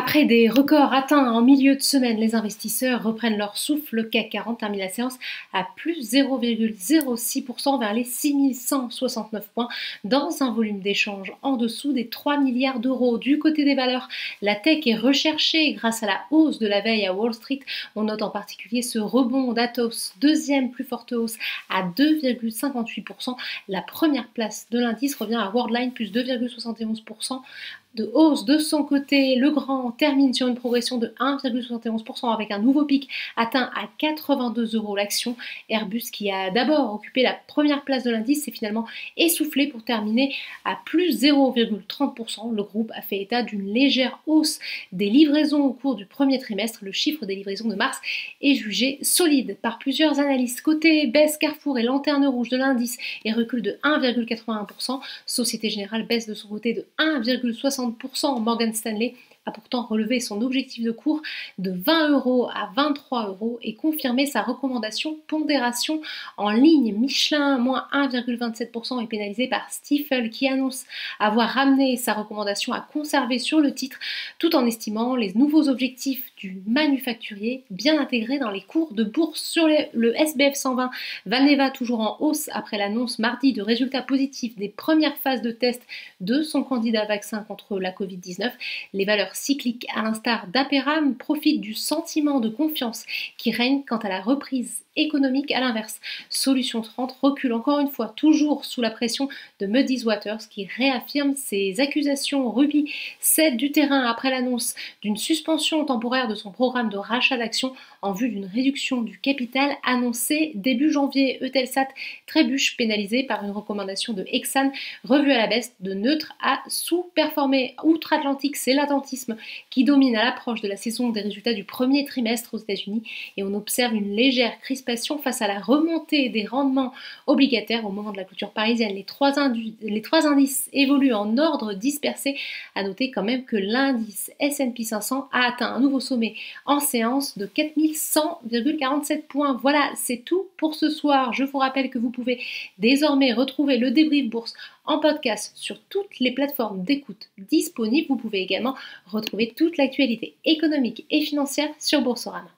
Après des records atteints en milieu de semaine, les investisseurs reprennent leur souffle. Le CAC 40 termine la séance à plus 0,06% vers les 6169 points dans un volume d'échange en dessous des 3 milliards d'euros. Du côté des valeurs, la tech est recherchée grâce à la hausse de la veille à Wall Street. On note en particulier ce rebond d'Atos, deuxième plus forte hausse à 2,58%. La première place de l'indice revient à Worldline, plus 2,71%. De hausse. De son côté, Legrand termine sur une progression de 1,71% avec un nouveau pic atteint à 82 € l'action. Airbus, qui a d'abord occupé la première place de l'indice, s'est finalement essoufflé pour terminer à plus 0,30%. Le groupe a fait état d'une légère hausse des livraisons au cours du premier trimestre. Le chiffre des livraisons de mars est jugé solide par plusieurs analystes. Côté baisse, Carrefour est lanterne rouge de l'indice et recule de 1,81%. Société Générale baisse de son côté de 1,60%. Morgan Stanley a pourtant relevé son objectif de cours de 20 € à 23 € et confirmé sa recommandation pondération en ligne. Michelin, moins 1,27%, est pénalisé par Stifel qui annonce avoir ramené sa recommandation à conserver sur le titre tout en estimant les nouveaux objectifs du manufacturier bien intégrés dans les cours de bourse. Sur le SBF 120, Valneva toujours en hausse après l'annonce mardi de résultats positifs des premières phases de test de son candidat vaccin contre la Covid-19. Les valeurs cycliques, à l'instar d'Aperam, profitent du sentiment de confiance qui règne quant à la reprise économique. À l'inverse, Solutions 30 recule encore une fois, toujours sous la pression de Muddy's Waters qui réaffirme ses accusations. Ruby cède du terrain après l'annonce d'une suspension temporaire de son programme de rachat d'actions en vue d'une réduction du capital annoncée début janvier. Eutelsat trébuche, pénalisé par une recommandation de Exane revue à la baisse de neutre à sous-performer. Outre-Atlantique, c'est l'attentisme qui domine à l'approche de la saison des résultats du premier trimestre aux États-Unis et on observe une légère crise face à la remontée des rendements obligataires au moment de la clôture parisienne. Les trois indices évoluent en ordre dispersé. À noter quand même que l'indice S&P 500 a atteint un nouveau sommet en séance de 4100,47 points. Voilà, c'est tout pour ce soir. Je vous rappelle que vous pouvez désormais retrouver le débrief bourse en podcast sur toutes les plateformes d'écoute disponibles. Vous pouvez également retrouver toute l'actualité économique et financière sur Boursorama.